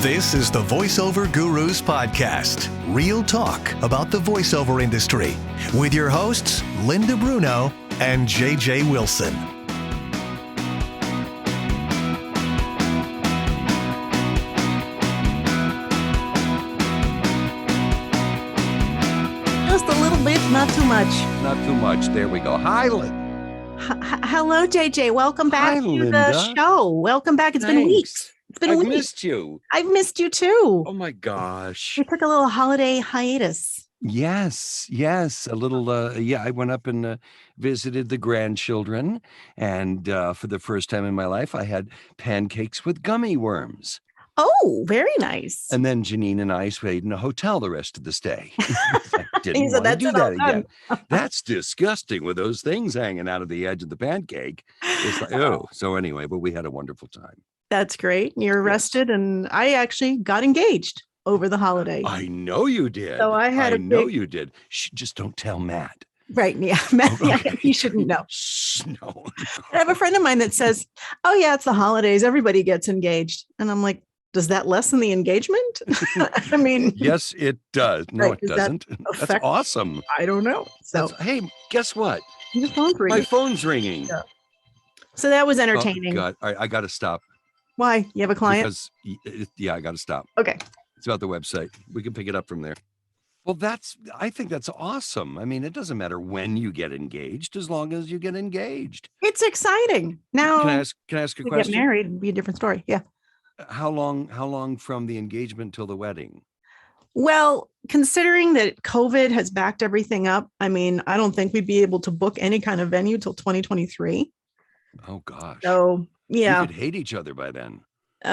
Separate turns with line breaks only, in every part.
This is the Voiceover Gurus Podcast, real talk about the voiceover industry, with your hosts, Linda Bruno and JJ Wilson.
Just a little bit, not too much.
Not too much. There we go. Hi,
Hello, JJ. Welcome back
Hi,
to
Linda.
the show. Welcome back. It's been weeks. It's been
I've
weeks.
missed you.
I've missed you too.
Oh my gosh.
We took a little holiday hiatus.
Yes. A little. I went up and visited the grandchildren, and for the first time in my life, I had pancakes with gummy worms.
Oh, very nice.
And then Janine and I stayed in a hotel the rest of the stay. I didn't
said,
want to
"That's
do
it,
that
I'm done."
again. That's disgusting with those things hanging out of the edge of the pancake. It's like, oh. So anyway, but we had a wonderful time.
That's great. You're arrested, and I actually got engaged over the holiday.
I know you did.
So I had
you did. Shh, just don't tell Matt.
Right. Yeah. Matt,
Okay.
yeah, you shouldn't know.
Shh, no.
I have a friend of mine that says, "Oh yeah, it's the holidays. Everybody gets engaged." And I'm like, does that lessen the engagement? I mean,
Yes, it does. No,
Right,
it
does that
doesn't. That's
affect-
awesome.
I don't know. So
Hey, guess what?
your phone's
My
ringing.
phone's ringing.
Yeah. So that was
Oh,
entertaining.
God. All right, I got to stop.
Why? You have a client?
Because, I got to stop.
Okay.
It's about the website. We can pick it up from there. Well, I think that's awesome. I mean, it doesn't matter when you get engaged, as long as you get engaged.
It's exciting. Now,
Can I ask a
to get
question?
married would be a different story. Yeah.
How long from the engagement till the wedding?
Well, considering that COVID has backed everything up, I mean, I don't think we'd be able to book any kind of venue till 2023.
Oh, gosh.
So, yeah,
We could hate each other by then.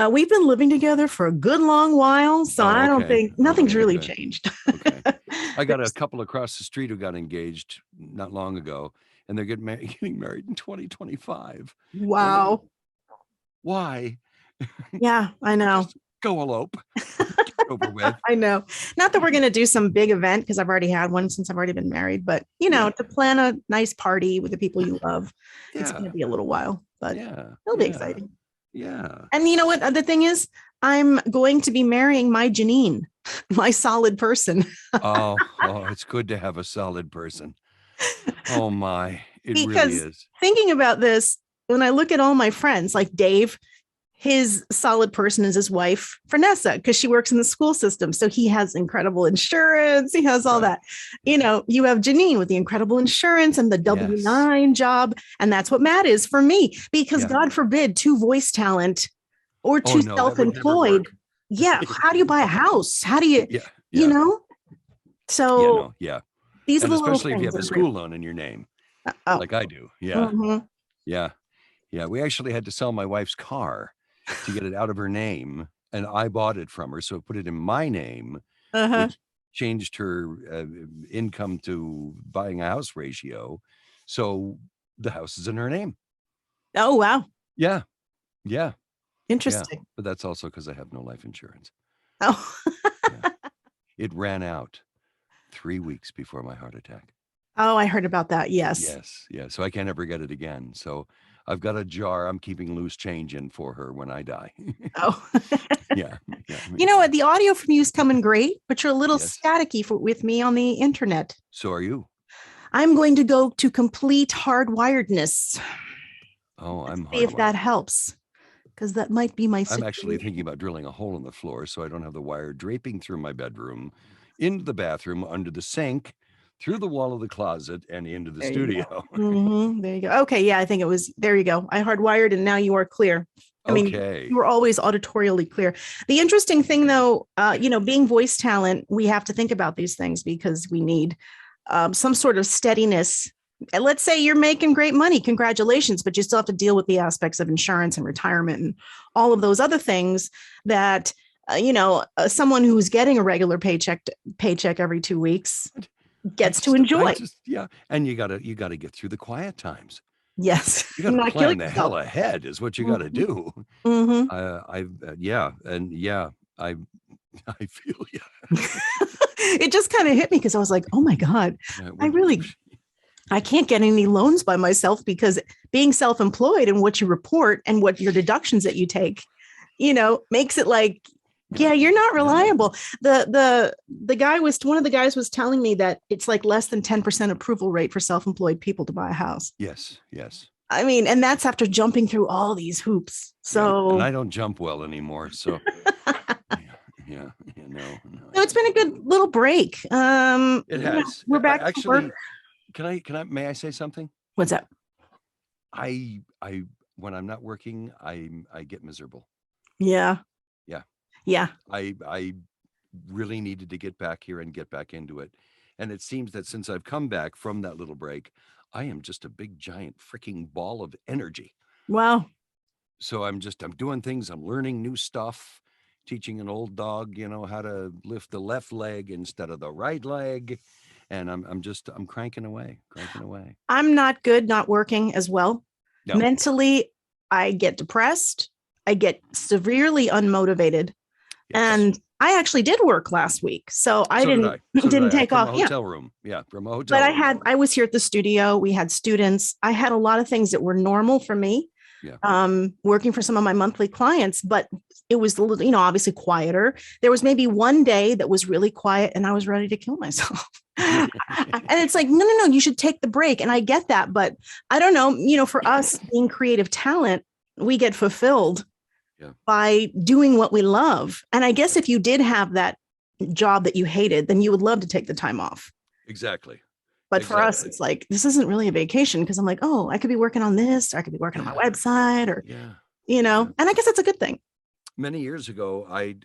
we've been living together for a good long while. So
Oh,
I don't
okay.
think nothing's really
Okay.
changed.
Okay. I got a couple across the street who got engaged not long ago, and they're getting married in 2025.
Wow.
Why?
Yeah, I know.
Just go elope. Get it over with.
I know. Not that we're going to do some big event because I've already had one since I've already been married, but to plan a nice party with the people you love, it's going to be a little while, but it'll be exciting.
Yeah.
And you know what? The thing is, I'm going to be marrying my Janine, my solid person.
Oh, it's good to have a solid person. Oh my, it really
Because
is.
thinking about this, when I look at all my friends, like Dave, his solid person is his wife, Vanessa, because she works in the school system. So he has incredible insurance. He has all that. You have Janine with the incredible insurance and the W-9 job. And that's what Matt is for me, because God forbid, two voice talent or two
No, that would never
self-employed.
work.
Yeah. How do you buy a house? How do you, So these are
And
the little
especially if you have a
things
school loan in your name, like I do. Yeah.
Mhm.
Yeah. We actually had to sell my wife's car to get it out of her name, and I bought it from her. So I put it in my name, which changed her income to buying a house ratio. So the house is in her name.
Oh, wow.
Yeah.
Interesting.
But that's also because I have no life insurance.
Oh,
It ran out 3 weeks before my heart attack.
oh, I heard about that. Yes.
Yeah. So I can't ever get it again. So I've got a jar I'm keeping loose change in for her when I die.
Oh,
Yeah.
you know what? The audio from you is coming great, but you're a little
Yes.
staticky with me on the internet.
So are you?
I'm going to go to complete hardwiredness.
Oh, I'm
See if that
hardwired.
helps, because that might be my
I'm
situation.
actually thinking about drilling a hole in the floor so I don't have the wire draping through my bedroom, into the bathroom, under the sink, through the wall of the closet, and into the
There you
studio.
Mhm, there you go. Okay. Yeah, I think it was. There you go. I hardwired and now you are clear. I mean,
Okay.
you were always auditorially clear. The interesting thing, though, being voice talent, we have to think about these things because we need some sort of steadiness. And let's say you're making great money. Congratulations. But you still have to deal with the aspects of insurance and retirement and all of those other things that, someone who's getting a regular paycheck every 2 weeks gets to enjoy.
And you gotta get through the quiet times.
Yes.
You gotta
Not
plan
killing
the hell
yourself.
ahead is what you gotta do.
Mhm.
I feel you.
It just kind of hit me because I was like, oh my God, I can't get any loans by myself because being self-employed and what you report and what your deductions that you take, makes it like Yeah, you're not reliable. The guy was one of the guys was telling me that it's like less than 10% approval rate for self-employed people to buy a house.
Yes.
I mean, and that's after jumping through all these hoops. So
and I don't jump well anymore. So no.
So it's been a good little break.
It has.
We're back
Actually,
to work.
can I may I say something?
What's up?
I when I'm not working, I get miserable.
Yeah.
I really needed to get back here and get back into it. And it seems that since I've come back from that little break, I am just a big giant freaking ball of energy.
Wow.
So I'm doing things, I'm learning new stuff, teaching an old dog, how to lift the left leg instead of the right leg. And I'm cranking away.
I'm not good not working as well.
No.
Mentally, I get depressed. I get severely unmotivated.
Yes.
And I actually did work last week. So I didn't take off.
From a hotel room. Yeah, from a hotel
but
room.
I was here at the studio. We had students. I had a lot of things that were normal for me.
Yeah.
Working for some of my monthly clients, but it was, obviously quieter. There was maybe one day that was really quiet and I was ready to kill myself. And it's like, no, you should take the break. And I get that, but I don't know, for us being creative talent, we get fulfilled by doing what we love. And I guess if you did have that job that you hated, then you would love to take the time off.
Exactly.
But for us, it's like, this isn't really a vacation because I'm like, oh, I could be working on this, or I could be working on my website, or, and I guess that's a good thing.
Many years ago, I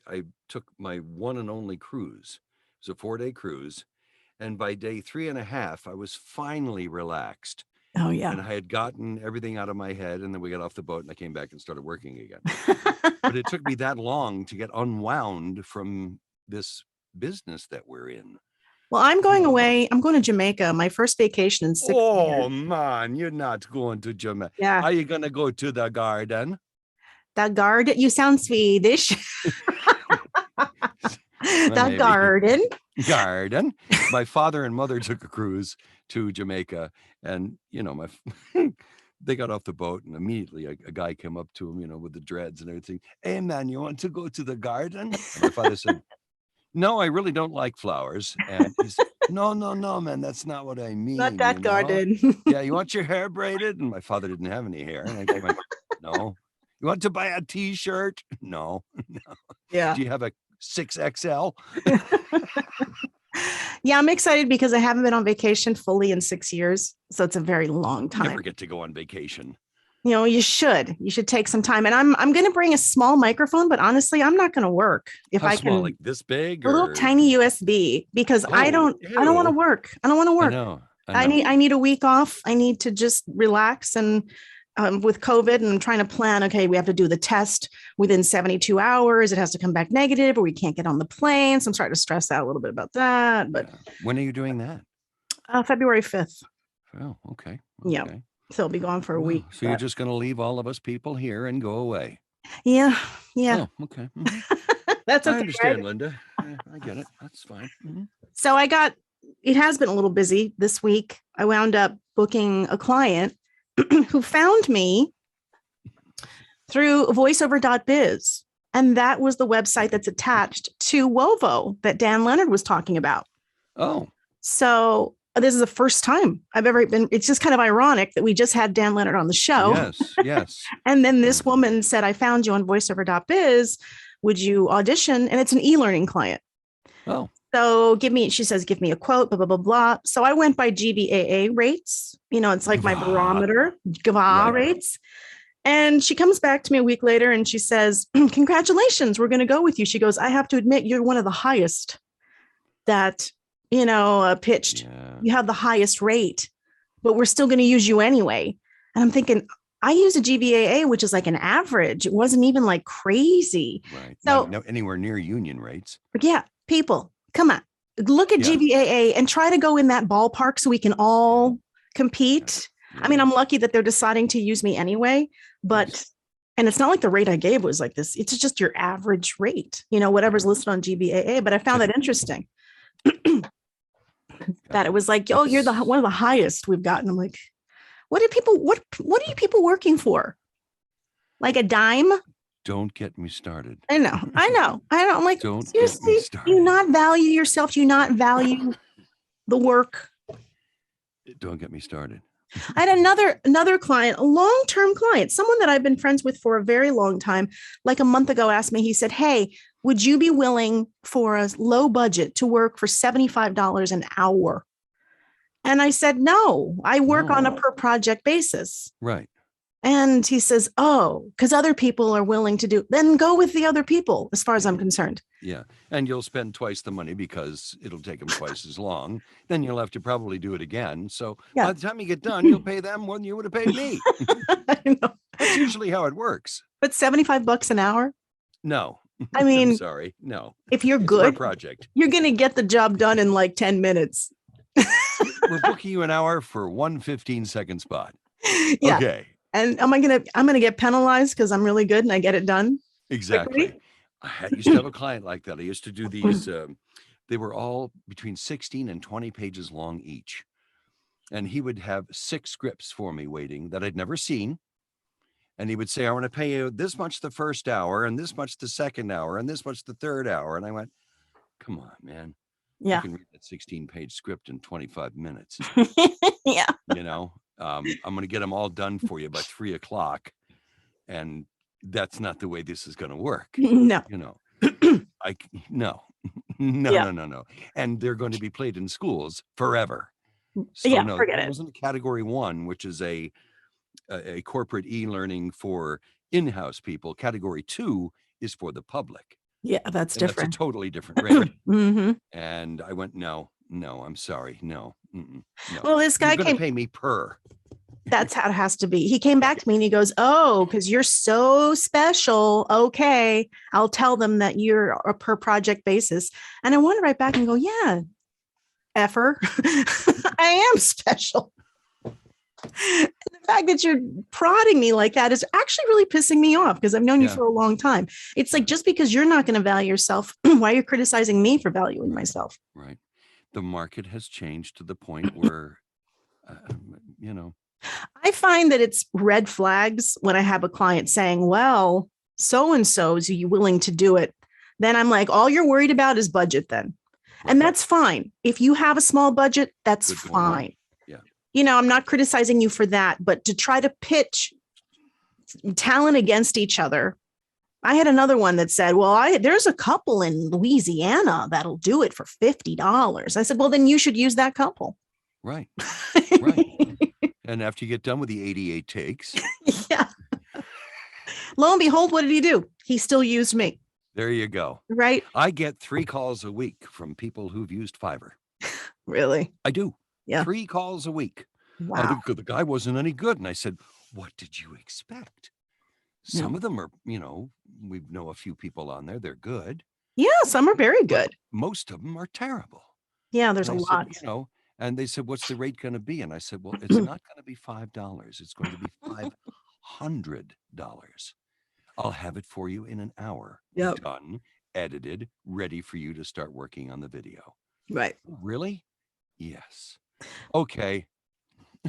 took my one and only cruise. It was a 4-day cruise. And by day 3.5, I was finally relaxed.
Oh, yeah.
And I had gotten everything out of my head. And then we got off the boat and I came back and started working again. But it took me that long to get unwound from this business that we're in.
Well, I'm going away. I'm going to Jamaica. My first vacation in 6 years.
Oh, man, you're not going to Jamaica.
Yeah.
Are you going to go to the garden?
The garden? You sound Swedish. The garden.
Garden. My father and mother took a cruise to Jamaica, and they got off the boat, and immediately a guy came up to him, with the dreads and everything. Hey, man, you want to go to the garden? And my father said, no, I really don't like flowers. And he said, no, man, that's not what I mean.
Not that garden.
Yeah, you want your hair braided? And my father didn't have any hair. And I went, no. You want to buy a t-shirt? No.
Yeah.
Do you have a 6XL?
Yeah, I'm excited because I haven't been on vacation fully in 6 years. So it's a very long time.
Never get to go on vacation.
You should take some time. And I'm going to bring a small microphone, but honestly, I'm not going to work if
How
I
small,
can.
like this big?
A little tiny USB, because I don't want to work. I don't want to work.
I know.
I need a week off. I need to just relax. And with COVID, and I'm trying to plan, okay, we have to do the test within 72 hours. It has to come back negative or we can't get on the plane. So I'm starting to stress out a little bit about that. But
when are you doing that?
February 5th.
Oh, okay.
Yeah. So I'll be gone for a week.
So you're just going to leave all of us people here and go away?
Yeah.
Oh, okay. Mm-hmm.
That's okay.
I understand,
right?
Linda. I get it. That's fine. Mm-hmm.
So it has been a little busy this week. I wound up booking a client who found me through voiceover.biz. And that was the website that's attached to Wovo that Dan Leonard was talking about.
Oh.
So this is the first time I've ever been. It's just kind of ironic that we just had Dan Leonard on the show.
Yes.
And then this woman said, I found you on voiceover.biz. Would you audition? And it's an e-learning client.
Oh.
So she says, give me a quote, blah, blah, blah, blah. So I went by GBAA rates. It's like my barometer, GVA rates. And she comes back to me a week later and she says, congratulations, we're going to go with you. She goes, I have to admit, you're one of the highest that, pitched. Yeah. You have the highest rate, but we're still going to use you anyway. And I'm thinking, I use a GBAA, which is like an average. It wasn't even like crazy.
Right.
So
no, anywhere near union rates.
But yeah, people, come on, look at GBAA and try to go in that ballpark so we can all compete. Yeah. I mean, I'm lucky that they're deciding to use me anyway, but, and it's not like the rate I gave was like this. It's just your average rate, whatever's listed on GBAA. But I found that interesting. That it was like, oh, you're one of the highest we've gotten. I'm like, what are you people working for? Like a dime?
Don't get me started.
I know. I'm like,
Don't get me
seriously,
started.
do you not value yourself? Do you not value the work?
Don't get me started.
I had another client, a long-term client, someone that I've been friends with for a very long time, like a month ago asked me, he said, hey, would you be willing for a low budget to work for $75 an hour? And I said, no, I work on a per project basis.
Right.
And he says, oh, because other people are willing to do, then go with the other people, as far as I'm concerned.
Yeah. And you'll spend twice the money because it'll take them twice as long. Then you'll have to probably do it again. So by the time you get done, you'll pay them more than you would have paid me.
I know.
That's usually how it works.
But $75 an hour?
No.
I mean,
I'm sorry. No.
If you're
It's
good,
per project.
You're going to get the job done in like 10 minutes.
We're booking you an hour for one 15-second spot.
Yeah.
Okay.
And I'm gonna get penalized because I'm really good and I get it done?
Exactly.
Quickly?
I used to have a client like that. I used to do these. They were all between 16 and 20 pages long each. And he would have 6 scripts for me waiting that I'd never seen. And he would say, I want to pay you this much the first hour and this much the second hour and this much the third hour. And I went, come on, man.
Yeah.
I can read that 16-page script in 25 minutes.
Yeah.
I'm going to get them all done for you by 3 o'clock. And that's not the way this is going to work.
No.
No. And they're going to be played in schools forever. So no,
forget it.
wasn't a category 1, which is a corporate e-learning for in-house people. Category 2 is for the public.
Yeah, that's different.
That's a totally different rate.
Mm-hmm.
And I went, no, I'm sorry. No. No.
Well, this guy
You're going to pay me per.
That's how it has to be. He came back to me and he goes, oh, because you're so special. Okay. I'll tell them that you're a per project basis. And I want to write back and go, yeah, effer. I am special. And the fact that you're prodding me like that is actually really pissing me off because I've known you for a long time. It's like, just because you're not going to value yourself, why are you criticizing me for valuing myself?
Right. The market has changed to the point where,
I find that it's red flags when I have a client saying, well, so-and-so, is you willing to do it? Then I'm like, all you're worried about is budget then. And that's fine. If you have a small budget, that's fine. Yeah. I'm not criticizing you for that, but to try to pitch talent against each other. I had another one that said, well, there's a couple in Louisiana that'll do it for $50. I said, well, then you should use that couple.
Right. Right. And after you get done with the 88 takes.
Yeah. Lo and behold, what did he do? He still used me.
There you go.
Right.
I get 3 calls a week from people who've used Fiverr.
Really?
I do.
Yeah.
3 calls a week.
Wow.
The guy wasn't any good. And I said, what did you expect? Some of them are, we know a few people on there. They're good.
Yeah. Some are very good.
Most of them are terrible.
Yeah. There's a lot.
And they said, what's the rate going to be? And I said, well, it's not going to be $5. It's going to be $500. I'll have it for you in an hour.
Yep.
Done, edited, ready for you to start working on the video.
Right.
Really? Yes. Okay.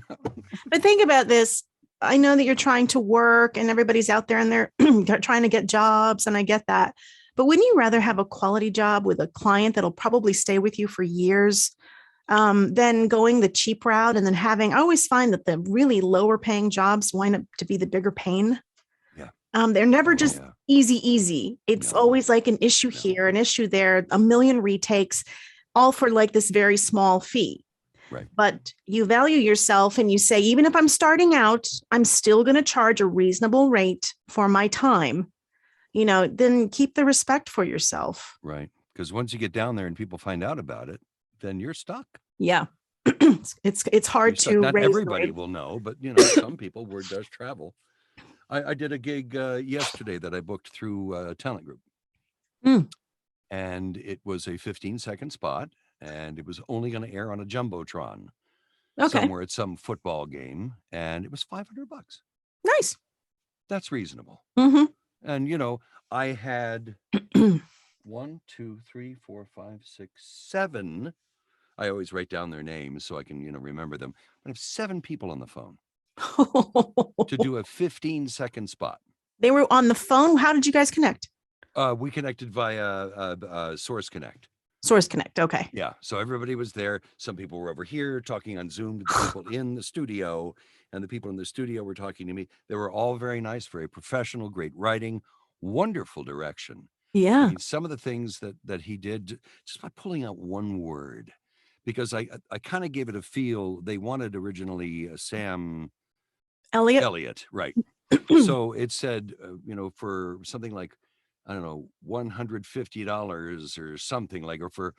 But think about this. I know that you're trying to work and everybody's out there and they're trying to get jobs. And I get that. But wouldn't you rather have a quality job with a client that'll probably stay with you for years than going the cheap route and then I always find that the really lower paying jobs wind up to be the bigger pain.
Yeah.
They're never just easy. It's always like an issue here, an issue there, a million retakes, all for like this very small fee.
Right.
But you value yourself and you say, even if I'm starting out, I'm still going to charge a reasonable rate for my time, then keep the respect for yourself.
Right. Because once you get down there and people find out about it, then you're stuck.
Yeah. It's hard to
not
raise
everybody will know, but some people, word does travel. I did a gig yesterday that I booked through a talent group. And it was a 15-second spot, and it was only going to air on a Jumbotron somewhere at some football game, and it was $500.
Nice.
That's reasonable.
Mm-hmm.
And I had 1, 2, 3, 4, 5, 6, 7. I always write down their names so I can, remember them. I have 7 people on the phone to do a 15-second spot.
They were on the phone. How did you guys connect?
We connected via Source Connect.
Source Connect. Okay.
Yeah. So everybody was there. Some people were over here talking on Zoom to the people in the studio, and the people in the studio were talking to me. They were all very nice, very professional, great writing, wonderful direction. I
Yeah.
mean, some of the things that he did just by pulling out one word, because I kind of gave it a feel. They wanted originally Sam
Elliot.
right? So it said, for something like, I don't know, $150 or something like, or for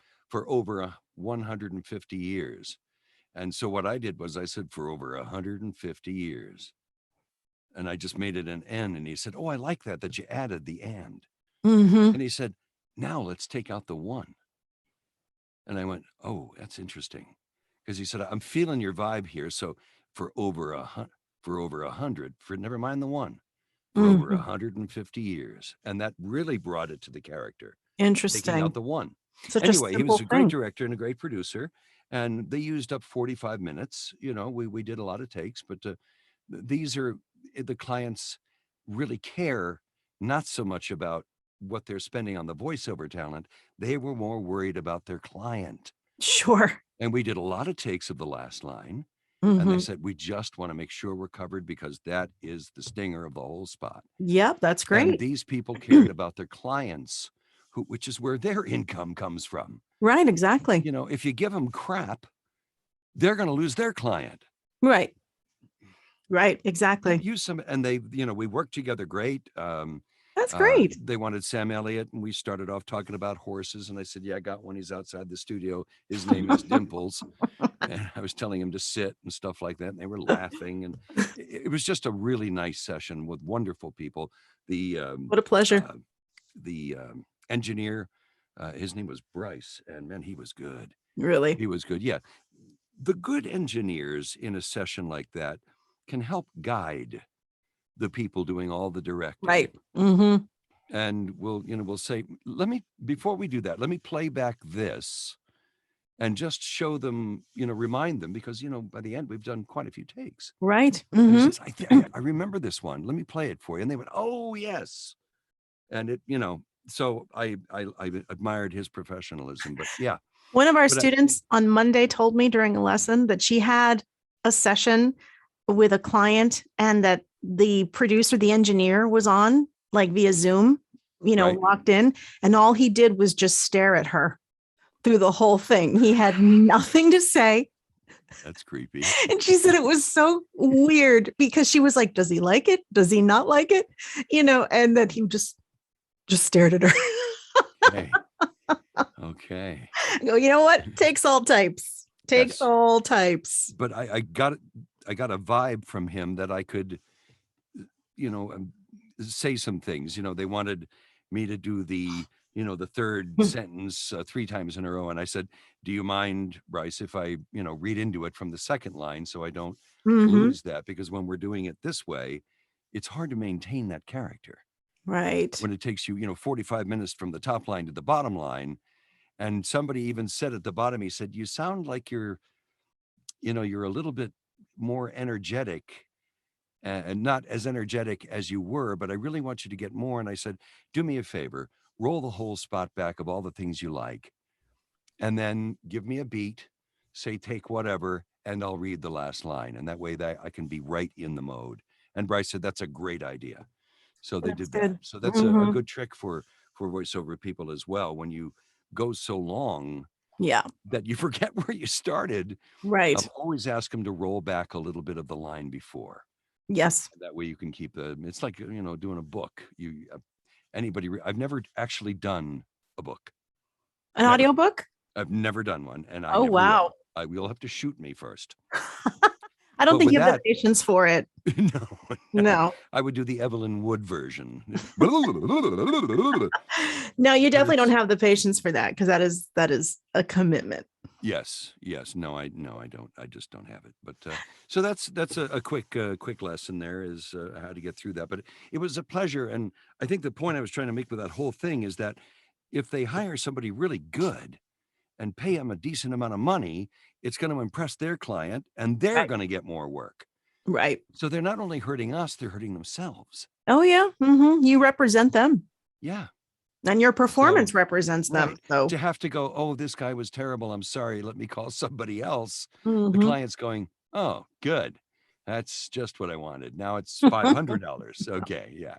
over 150 years. And so what I did was I said for over 150 years, and I just made it an N. And he said, "Oh, I like that you added the and."
Mm-hmm.
And he said, "Now let's take out the one." And I went, "Oh, that's interesting," because he said, "I'm feeling your vibe here. So for over a hundred, for never mind the one, for over
Mm-hmm.
150 years," and that really brought it to the character. Taking out
Interesting.
the one.
Such a
Anyway, he was
simple
a great
thing.
director and a great producer, and they used up 45 minutes. We did a lot of takes, but these are the clients really care not so much about what they're spending on the voiceover talent. They were more worried about their client.
Sure.
And we did a lot of takes of the last line. And they
Mm-hmm.
said, we just want to make sure we're covered because that is the stinger of the whole spot.
Yep, that's
And
great.
these people cared about their clients, which is where their income comes from.
Right, exactly.
If you give them crap, they're going to lose their client.
Right. Right, exactly.
Use some, and we worked together great.
That's great.
They wanted Sam Elliott, and we started off talking about horses. And I said, "Yeah, I got one. He's outside the studio. His name is Dimples." And I was telling him to sit and stuff like that. And they were laughing. And it was just a really nice session with wonderful people. The
What a pleasure.
Engineer, his name was Bryce, and man, he was good.
Really.
He was good. Yeah. The good engineers in a session like that can help guide the people doing all the directing.
Right. Mm-hmm.
And we'll say, before we do that, let me play back this and just show them, remind them, because, by the end, we've done quite a few takes.
Right.
And he
Mm-hmm.
says, I remember this one. Let me play it for you. And they went, "Oh, yes." And it, so I admired his professionalism, but yeah.
One of our students on Monday told me during a lesson that she had a session with a client and that the producer, the engineer, was on like via Zoom,
Right.
locked in, and all he did was just stare at her through the whole thing. He had nothing to say.
That's creepy.
And she said it was so weird because she was like, does he like it? Does he not like it? And that he just stared at her.
Hey. Okay.
I go, you know what? Takes all types. Takes
Yes.
all types.
But I got a vibe from him that I could, say some things. They wanted me to do the third sentence 3 times in a row. And I said, "Do you mind, Bryce, if I, read into it from the second line so I don't lose that?" Because when we're doing it this way, it's hard to maintain that character.
Right.
When it takes you, 45 minutes from the top line to the bottom line. And somebody even said at the bottom, he said, "You sound like you're a little bit more energetic and not as energetic as you were, but I really want you to get more." And I said, "Do me a favor, roll the whole spot back of all the things you like, and then give me a beat, say, take whatever, and I'll read the last line. And that way that I can be right in the mode." And Bryce said, "That's a great idea." So they did that.
Good.
So that's a good trick for voiceover people as well. When you go so long that you forget where you started,
Right.
always ask them to roll back a little bit of the line before.
Yes.
That way you can keep it's like, doing a book. I've never actually done a book.
An audiobook?
I've never done one. And I
Oh,
never
wow.
will. I will have to shoot me first.
I don't
But
think
with
you have
that-
the patience for it. No.
I would do the Evelyn Wood version.
No, you definitely don't have the patience for that because that is a commitment.
Yes. No, I don't. I just don't have it. But so that's a quick lesson there is how to get through that. But it was a pleasure, and I think the point I was trying to make with that whole thing is that if they hire somebody really good and pay them a decent amount of money, it's going to impress their client, and they're
Right.
going to get more work.
Right.
So they're not only hurting us, they're hurting themselves.
Oh, yeah. You represent them.
Yeah.
And your performance represents them.
Right.
So,
To have to go, oh, this guy was terrible. I'm sorry. Let me call somebody else. The
mhm.
client's going, oh, good. That's just what I wanted. Now it's $500. Okay. Yeah.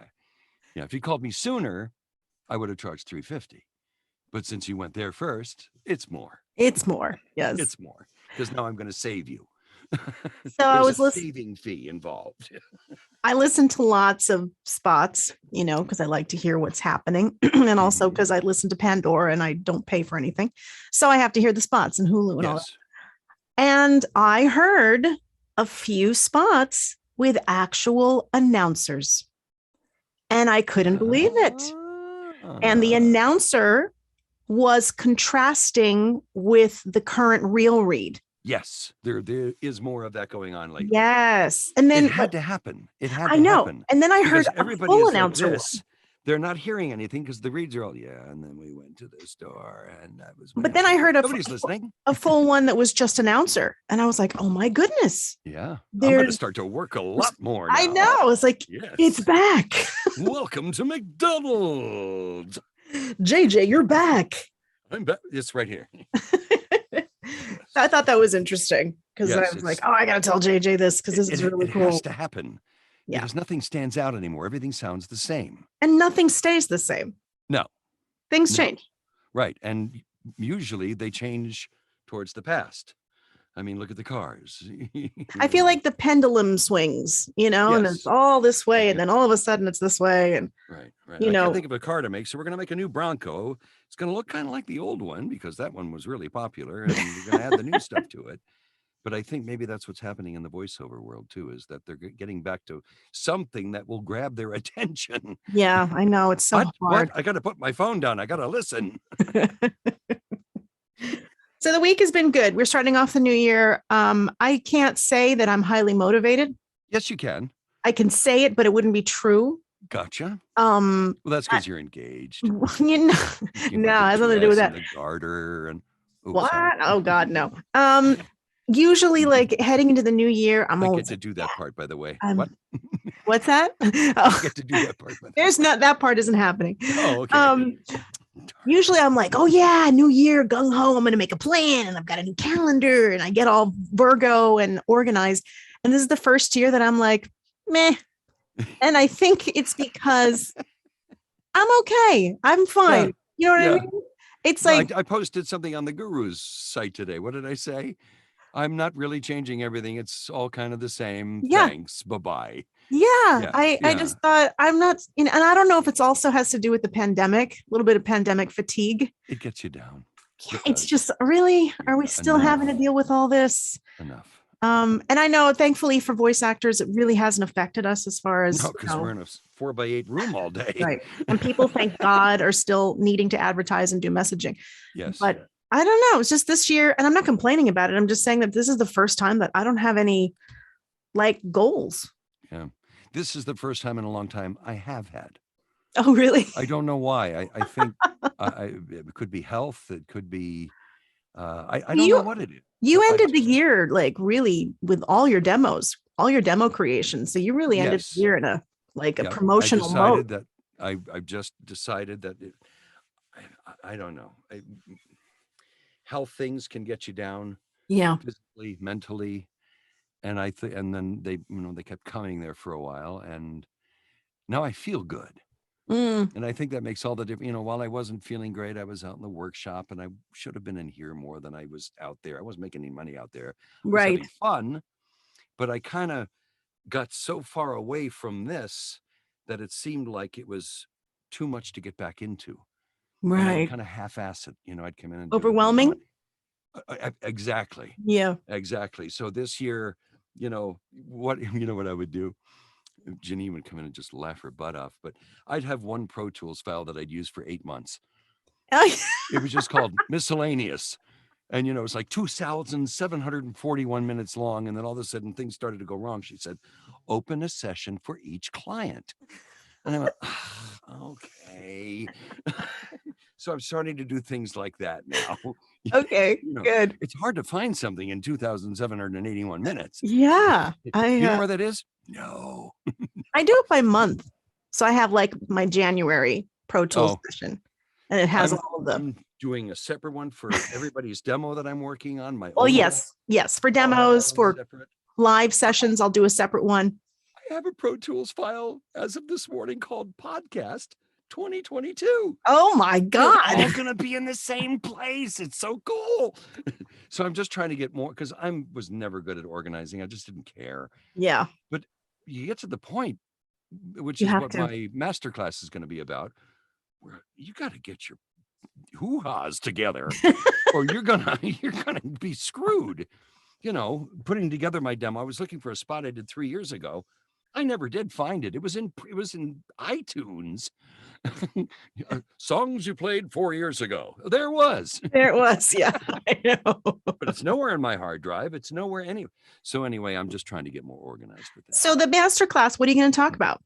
Yeah. If you called me sooner, I would have charged $350. But since you went there first, it's more.
It's more. Yes.
It's more because now I'm going to save you.
So I
There's
was
a saving fee involved.
I listen to lots of spots, because I like to hear what's happening. And also because I listen to Pandora and I don't pay for anything. So I have to hear the spots and Hulu and all that. And I heard a few spots with actual announcers. And I couldn't believe it. And the announcer was contrasting with the current reel read.
Yes, there is more of that going on lately.
Yes. And then
it had to happen. It had to happen.
And then I heard
everybody
a full
is like
announcer.
this. They're not hearing anything because the reads are all, and then we went to the store and that was.
But then I heard
nobody's listening.
A full one that was just announcer. And I was like, oh my goodness.
Yeah. I'm going to start to work a lot more now.
I know. It's like, It's back.
Welcome to McDonald's.
JJ, you're back.
I'm back. It's right here.
I thought that was interesting because I was like, oh, I got to tell JJ this because this is really cool.
It has to happen. Yeah. Because nothing stands out anymore. Everything sounds the same.
And nothing stays the same.
No.
Things change.
Right. And usually they change towards the past. I mean, look at the cars.
I feel like the pendulum swings, and it's all this way. And then all of a sudden it's this way. And
right. I can't think of a car to make. So we're going to make a new Bronco. It's going to look kind of like the old one because that one was really popular. And we're going to add the new stuff to it. But I think maybe that's what's happening in the voiceover world, too, is that they're getting back to something that will grab their attention.
Yeah, I know. It's so hard.
What? I got to put my phone down. I got to listen.
So the week has been good. We're starting off the new year. I can't say that I'm highly motivated.
Yes, you can.
I can say it, but it wouldn't be true.
Gotcha. Well, that's because you're engaged.
No, it has nothing to do with that.
The garter and
what? Sorry. Oh God, no. Usually, like heading into the new year, I
get to do that part, by the way.
What? What's that?
I get to do that part.
There's not that part isn't happening.
Oh, okay.
Usually I'm like, oh yeah, new year, gung ho, I'm going to make a plan and I've got a new calendar and I get all Virgo and organized. And this is the first year that I'm like, meh. And I think it's because I'm okay. I'm fine. You know what I mean? It's like
I posted something on the Guru's site today. What did I say? I'm not really changing everything. It's all kind of the same.
Yeah.
Thanks. Bye-bye.
Yeah. I just thought I'm not, and I don't know if it's also has to do with the pandemic, a little bit of pandemic fatigue.
It gets you down.
Yeah, it's just really, are we still having to deal with all this?
Enough.
And I know, thankfully for voice actors, it really hasn't affected us as far as
because we're in a 4x8 room all day.
Right. And people, thank God, are still needing to advertise and do messaging.
Yes.
But I don't know. It's just this year, and I'm not complaining about it. I'm just saying that this is the first time that I don't have any goals.
Yeah. This is the first time in a long time I have had.
Oh, really?
I don't know why. I think it could be health. It could be, I don't know what it is.
You ended the year really with all your demos, all your demo creations. So you really ended the year in a promotional mode.
I've just decided that I don't know. Health things can get you down.
Yeah.
Physically, mentally. And and then they kept coming there for a while, and now I feel good. And I think that makes all the difference. While I wasn't feeling great, I was out in the workshop, and I should have been in here more than I was out there. I wasn't making any money out there. I was having fun, but I kind of got so far away from this that it seemed like it was too much to get back into.
Right.
Kind of half-ass it. I'd come in and
overwhelming.
Exactly.
Yeah.
Exactly. So this year, what I would do? Janine would come in and just laugh her butt off, but I'd have one Pro Tools file that I'd use for 8 months. It was just called miscellaneous. And, it's like 2,741 minutes long. And then all of a sudden things started to go wrong. She said, open a session for each client. And I went, okay. So I'm starting to do things like that now.
Okay, good.
It's hard to find something in 2,781 minutes.
Yeah.
You know where that is? No.
I do it by month. So I have like my January Pro Tools session, and it has all of them.
I'm doing a separate one for everybody's demo that I'm working on. My
Oh,
own
yes. For demos, for
separate.
live sessions, I'll do a separate one.
I have a Pro Tools file as of this morning called Podcast 2022.
Oh my God.
They're all going to be in the same place. It's so cool. So I'm just trying to get more, because I was never good at organizing. I just didn't care.
Yeah.
But you get to the point, which is what my masterclass is going to be about, where you got to get your hoo-has together or you're gonna be screwed. Putting together my demo, I was looking for a spot I did 3 years ago. I never did find it. It was in iTunes. Songs you played 4 years ago. There it was.
Yeah, I know.
But it's nowhere in my hard drive. It's nowhere anyway. So anyway, I'm just trying to get more organized with that.
So the masterclass, what are you going to talk about?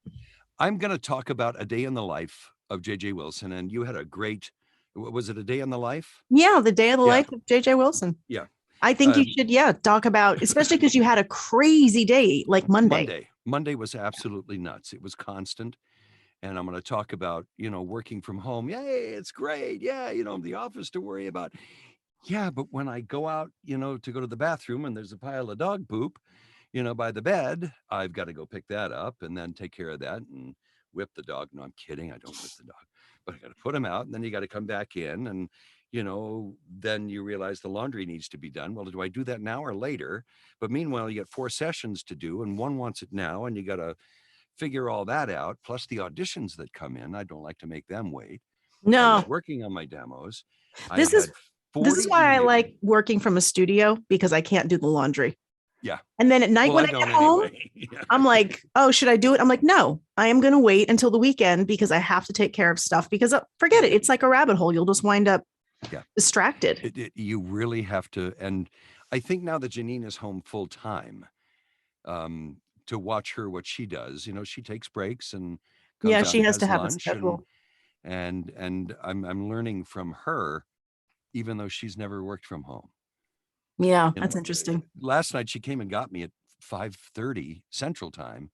I'm going to talk about a day in the life of J.J. Wilson. And you had a great, was it a day in the life?
Yeah, the day of the life of J.J. Wilson.
Yeah.
I think you should, talk about, especially because you had a crazy day like Monday.
Monday was absolutely nuts. It was constant. And I'm going to talk about, working from home. Yay, it's great. Yeah, the office to worry about. Yeah, but when I go out, to go to the bathroom and there's a pile of dog poop, by the bed, I've got to go pick that up and then take care of that and whip the dog. No, I'm kidding. I don't whip the dog, but I got to put him out and then you got to come back in and, then you realize the laundry needs to be done. Well, do I do that now or later? But meanwhile, you got 4 sessions to do and one wants it now and you got to figure all that out. Plus the auditions that come in. I don't like to make them wait.
No.
Working on my demos.
This is why I like working from a studio, because I can't do the laundry.
Yeah.
And then at night when I get home, I'm like, oh, should I do it? I'm like, no, I am going to wait until the weekend because I have to take care of stuff, because forget it. It's like a rabbit hole. You'll just wind up distracted.
You really have to. And I think now that Janine is home full time, to watch her, what she does, she takes breaks and
she has to have a schedule.
And I'm learning from her, even though she's never worked from home.
Yeah, that's interesting.
Last night she came and got me at 5:30 Central Time,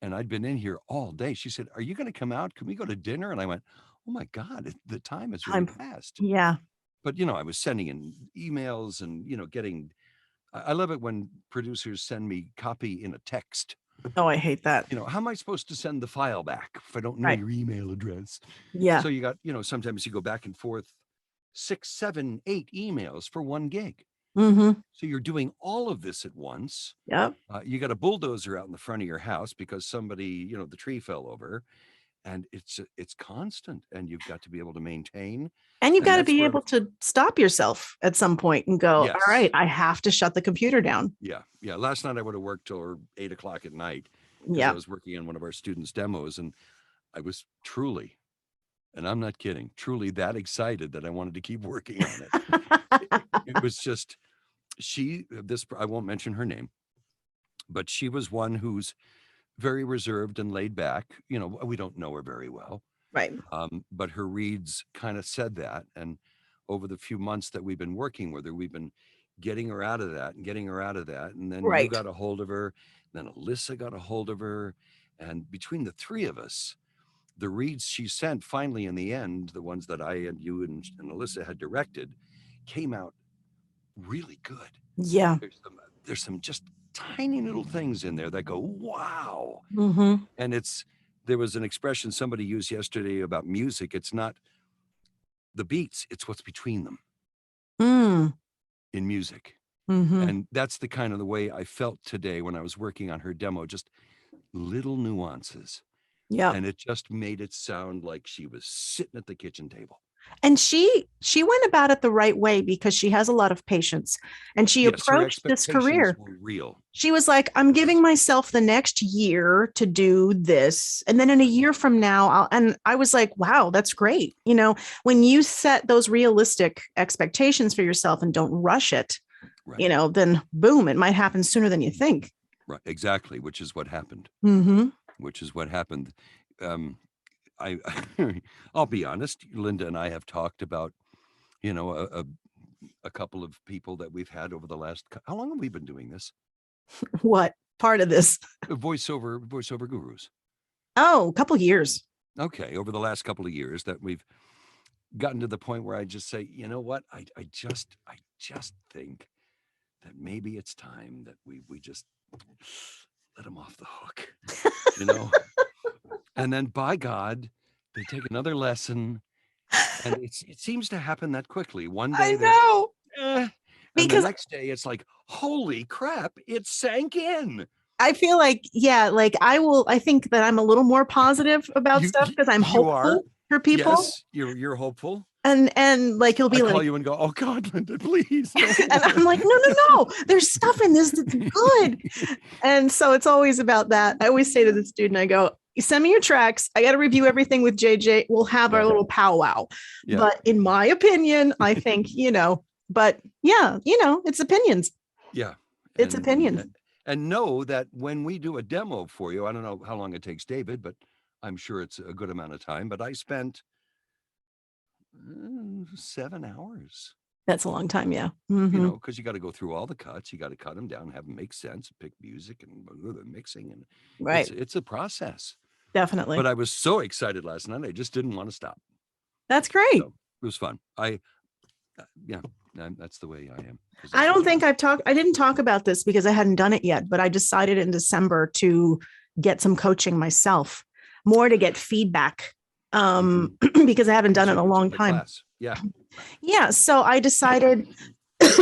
and I'd been in here all day. She said, "Are you going to come out? Can we go to dinner?" And I went, "Oh my God, the time is really fast."
Yeah.
But I was sending in emails and getting. I love it when producers send me copy in a text.
Oh, I hate that.
How am I supposed to send the file back if I don't know your email address?
Yeah.
So you got, sometimes you go back and forth 6, 7, 8 emails for one gig.
Mm-hmm.
So you're doing all of this at once.
Yep.
You got a bulldozer out in the front of your house because somebody, the tree fell over, and it's constant, and you've got to be able to maintain.
And you've got to be able to stop yourself at some point and go, all right, I have to shut the computer down.
Yeah. Yeah. Last night I would have worked till 8 o'clock at night.
Yeah.
I was working on one of our students' demos, and I was truly, and I'm not kidding, truly that excited that I wanted to keep working on it. It was just, I won't mention her name, but she was one who's very reserved and laid back. We don't know her very well.
Right.
But her reads kind of said that. And over the few months that we've been working with her, we've been getting her out of that and getting her out of that. And then you got a hold of her. Then Alyssa got a hold of her. And between the 3 of us, the reads she sent finally in the end, the ones that I and you and Alyssa had directed, came out really good.
Yeah.
There's some just tiny little things in there that go, wow.
Mm-hmm.
And there was an expression somebody used yesterday about music. It's not the beats, it's what's between them in music.
Mm-hmm.
And that's the kind of the way I felt today when I was working on her demo, just little nuances.
Yeah.
And it just made it sound like she was sitting at the kitchen table.
And she went about it the right way, because she has a lot of patience, and she approached this career.
Real.
She was like, I'm giving myself the next year to do this. And then in a year from now, and I was like, wow, that's great. When you set those realistic expectations for yourself and don't rush it, then boom, it might happen sooner than you think.
Right. Exactly. Which is what happened.
Mm-hmm.
Which is what happened. I I'll be honest, Linda and I have talked about, a couple of people that we've had over the last, how long have we been doing this?
What part of this?
Voiceover gurus.
Oh, a couple years.
Okay, over the last couple of years that we've gotten to the point where I just say, you know what, I just think that maybe it's time that we just let them off the hook, you know. And then, by God, they take another lesson, and it seems to happen that quickly. One day
I know.
and
Because
the next day it's like, holy crap, it sank in.
I feel like, yeah, like I think that I'm a little more positive about stuff because I'm hopeful for people.
Yes, you're hopeful.
And like you'll be
I
like,
call you and go, oh God, Linda, please. No.
And I'm like, no, there's stuff in this that's good. And so it's always about that. I always say to the student, I go, you send me your tracks. I got to review everything with JJ. We'll have our little powwow. Yeah. But in my opinion, I think, but yeah, it's opinions.
Yeah.
It's opinions.
And know that when we do a demo for you, I don't know how long it takes David, but I'm sure it's a good amount of time, but I spent 7 hours.
That's a long time. Yeah.
Mm-hmm. Because you got to go through all the cuts. You got to cut them down, have them make sense, pick music and the mixing. And
right.
It's a process.
Definitely.
But I was so excited last night. I just didn't want to stop.
That's great.
So it was fun. That's the way I am.
I don't think I didn't talk about this because I hadn't done it yet, but I decided in December to get some coaching myself, more to get feedback. Because I haven't done it in a long time.
Yeah.
Yeah. So I decided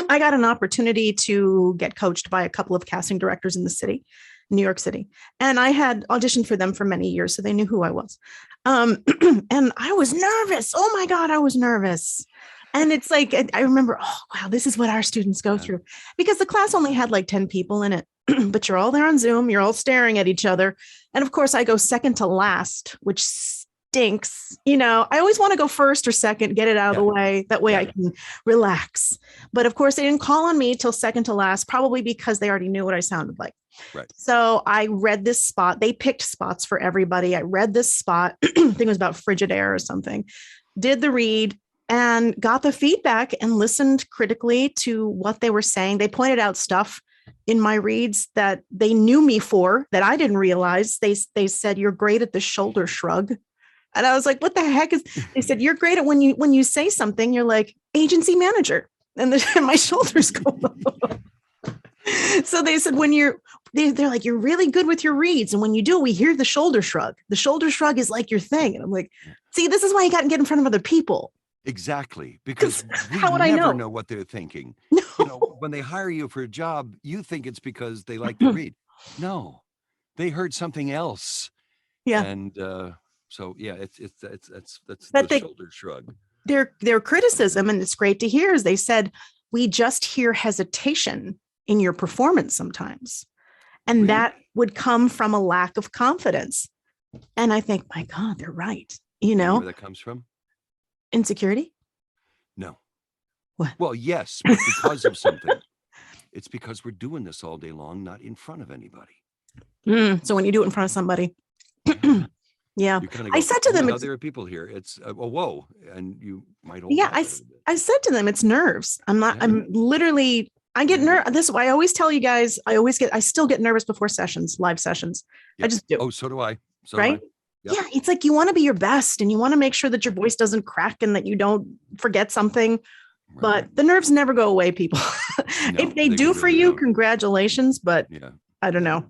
I got an opportunity to get coached by a couple of casting directors in the city, New York City. And I had auditioned for them for many years, so they knew who I was. And I was nervous. Oh my God, I was nervous. And it's like, I remember, oh, wow, this is what our students go through, because the class only had like 10 people in it, but you're all there on Zoom. You're all staring at each other. And of course I go second to last, which stinks. I always want to go first or second, get it out of the way. That way I can relax. But of course they didn't call on me till second to last, probably because they already knew what I sounded like.
Right.
So I read this spot. They picked spots for everybody. I read this spot. I think it was about frigid air or something. Did the read and got the feedback and listened critically to what they were saying. They pointed out stuff in my reads that they knew me for that I didn't realize. They said, you're great at the shoulder shrug. And I was like, what the heck is, they said, you're great at when you say something, you're like agency manager. And my shoulders go up. So they said, they're like, you're really good with your reads. And when you do, we hear the shoulder shrug. The shoulder shrug is like your thing. And I'm like, see, this is why you got to get in front of other people.
Exactly. Because
how would I
know what they're thinking.
No.
When they hire you for a job, you think it's because they like to read. No, they heard something else.
Yeah.
And, so yeah, that's the shoulder shrug.
Their criticism, and it's great to hear, is they said, we just hear hesitation in your performance sometimes. And really? That would come from a lack of confidence. And I think, my God, they're right.
You know where that comes from?
Insecurity?
No.
What?
Well, yes, but because of something. It's because we're doing this all day long, not in front of anybody.
So when you do it in front of somebody, yeah, I said to them,
there are people here. It's whoa, and you might.
Yeah, I said to them, it's nerves. I'm not. Yeah. I'm literally. I get nervous. This is why I always tell you guys. I still get nervous before sessions, live sessions. Yep. I just do.
Oh, so do I.
Right. Yep. Yeah, it's like you want to be your best, and you want to make sure that your voice doesn't crack and that you don't forget something. Right. But the nerves never go away, people. No, if they do for you, congratulations. But yeah. I don't know.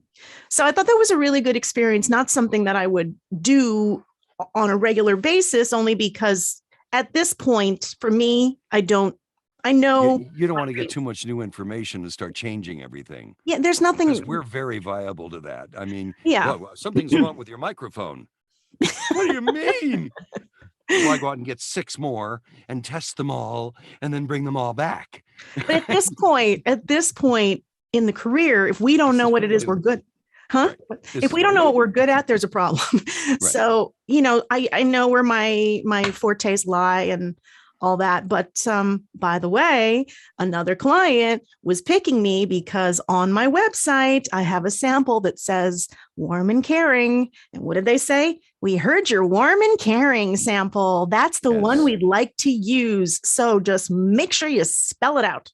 So I thought that was a really good experience, not something that I would do on a regular basis, only because at this point, for me, I know.
You don't want to get too much new information and start changing evering.
Yeah, there's nothing.
Because we're very viable to that. I mean,
yeah.
Well, something's wrong with your microphone. What do you mean? Well, I go out and get 6 more and test them all and then bring them all back.
But at this point in the career, if we don't know what it is, we're good. Huh? Right. If we don't know what we're good at, there's a problem. Right. So, I know where my fortes lie, and all that. But by the way, another client was picking me because on my website, I have a sample that says warm and caring. And what did they say? We heard your warm and caring sample. That's the one we'd like to use. So just make sure you spell it out.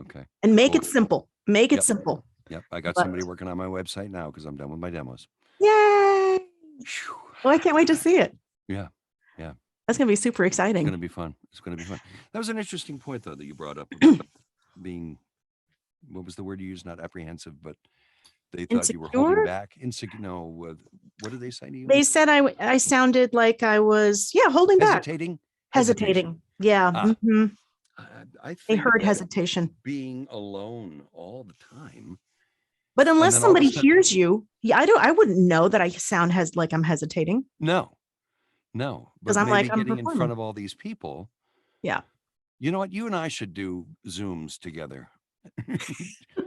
Okay.
And make it simple. Make it simple.
Yep. I got somebody working on my website now because I'm done with my demos.
Yay. Well, I can't wait to see it.
Yeah. Yeah.
That's going to be super exciting.
It's going to be fun. It's going to be fun. That was an interesting point, though, that you brought up about being, what was the word you used? Not apprehensive, but they thought you were holding back. Insecure. No, what did they say to you?
They said I sounded like I was, holding back. Hesitating. Yeah. Mm-hmm.
I think
they heard hesitation.
Being alone all the time.
But unless somebody hears you, I wouldn't know that I sound like I'm hesitating.
No.
Because I'm like, I'm
getting in front of all these people.
Yeah.
You know what? You and I should do Zooms together.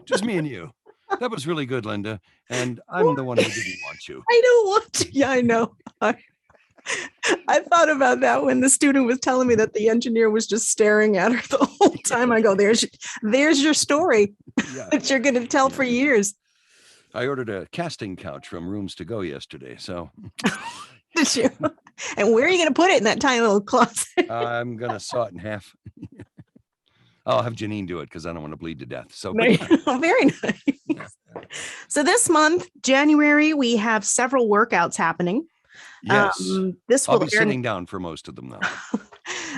Just me and you. That was really good, Linda. And I'm the one who didn't want you.
I don't want to. Yeah, I know. I thought about that when the student was telling me that the engineer was just staring at her the whole time. I go, there's your story that you're going to tell for years.
I ordered a casting couch from Rooms to Go yesterday. So
did you? And where are you going to put it in that tiny little closet?
I'm going to saw it in half. I'll have Janine do it because I don't want to bleed to death. So
very nice. Yeah. So this month, January, we have several workouts happening.
Yes. I'll be sitting down for most of them, though.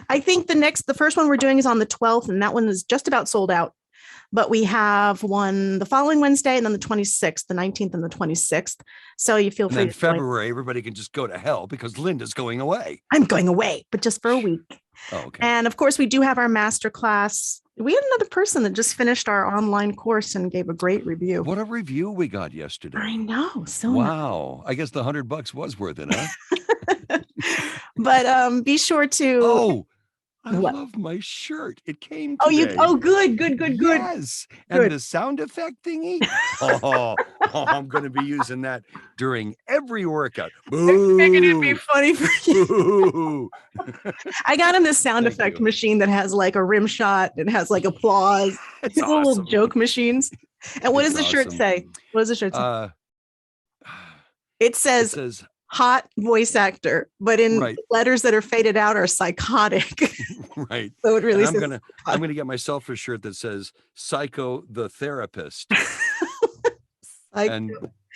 I think the first one we're doing is on the 12th, and that one is just about sold out. But we have one the following Wednesday, and then the 26th, the 19th, and the 26th. So you feel free.
In February, everybody can just go to hell because Linda's going away.
I'm going away, but just for a week.
Oh, okay.
And of course, we do have our master class. We had another person that just finished our online course and gave a great review.
What a review we got yesterday.
I know. So
wow. Nice. I guess the $100 was worth it, huh?
But be sure to.
Oh, I love my shirt. It came today.
Good.
Yes. And the sound effect thingy. I'm going to be using that during every workout. Boo.
I figured it'd be funny for you. I got him this sound effect machine that has like a rim shot. It has like applause. It's awesome. Little joke machines. And what does the shirt say? What does the shirt say? It says hot voice actor, but in letters that are faded out are psychotic.
Right.
So it really
I'm gonna get myself a shirt that says Psycho the Therapist. And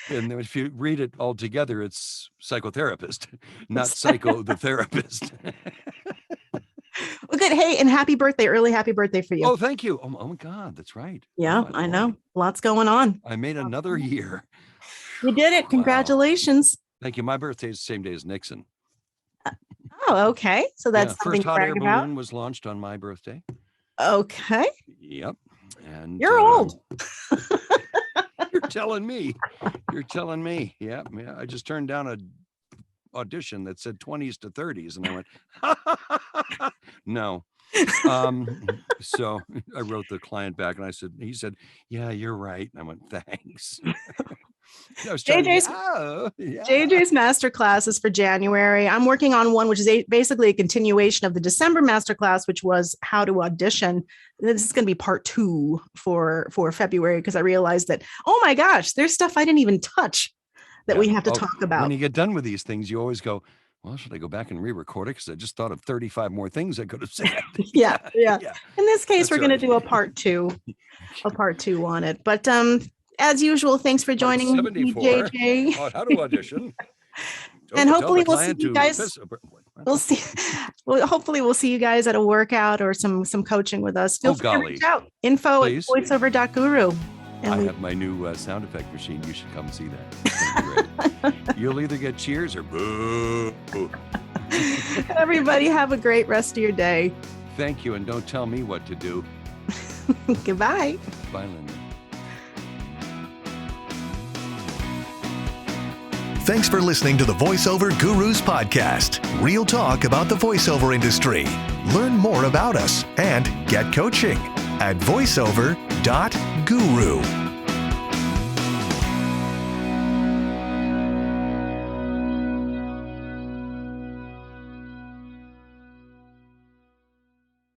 if you read it all together, it's psychotherapist, not Psycho the Therapist.
Well, good. Hey, and happy birthday, early happy birthday for you.
Oh, thank you. Oh my God, that's right.
Yeah, I know. Lots going on.
I made another year.
You did it. Congratulations.
Thank you. My birthday is the same day as Nixon.
Oh, okay. So that's something
first hot
to
air
brag about.
balloon was launched on my birthday.
Okay.
Yep. And
you're old.
You're telling me. Yeah. I just turned down a audition that said 20s to 30s, and I went, no. So I wrote the client back, and he said, yeah, you're right. And I went, thanks. JJ's
masterclass is for January. I'm working on one, which is basically a continuation of the December masterclass, which was how to audition. This is going to be part 2 for February, because I realized that, oh my gosh, there's stuff I didn't even touch that we have to talk about.
When you get done with these things, you always go, well, should I go back and re-record it? Because I just thought of 35 more things I could have said.
Yeah. In this case, we're going to do a part 2 on it. But as usual, thanks for joining me, JJ.
How to audition.
And hopefully we'll see you guys. Hopefully we'll see you guys at a workout or some coaching with us. Feel free to reach out. info@voiceover.guru.
I have my new sound effect machine. You should come see that. It's gonna be great. You'll either get cheers or boo.
Everybody have a great rest of your day.
Thank you. And don't tell me what to do.
Goodbye.
Bye, Linda.
Thanks for listening to the Voiceover Gurus podcast. Real talk about the voiceover industry. Learn more about us and get coaching at voiceover.guru.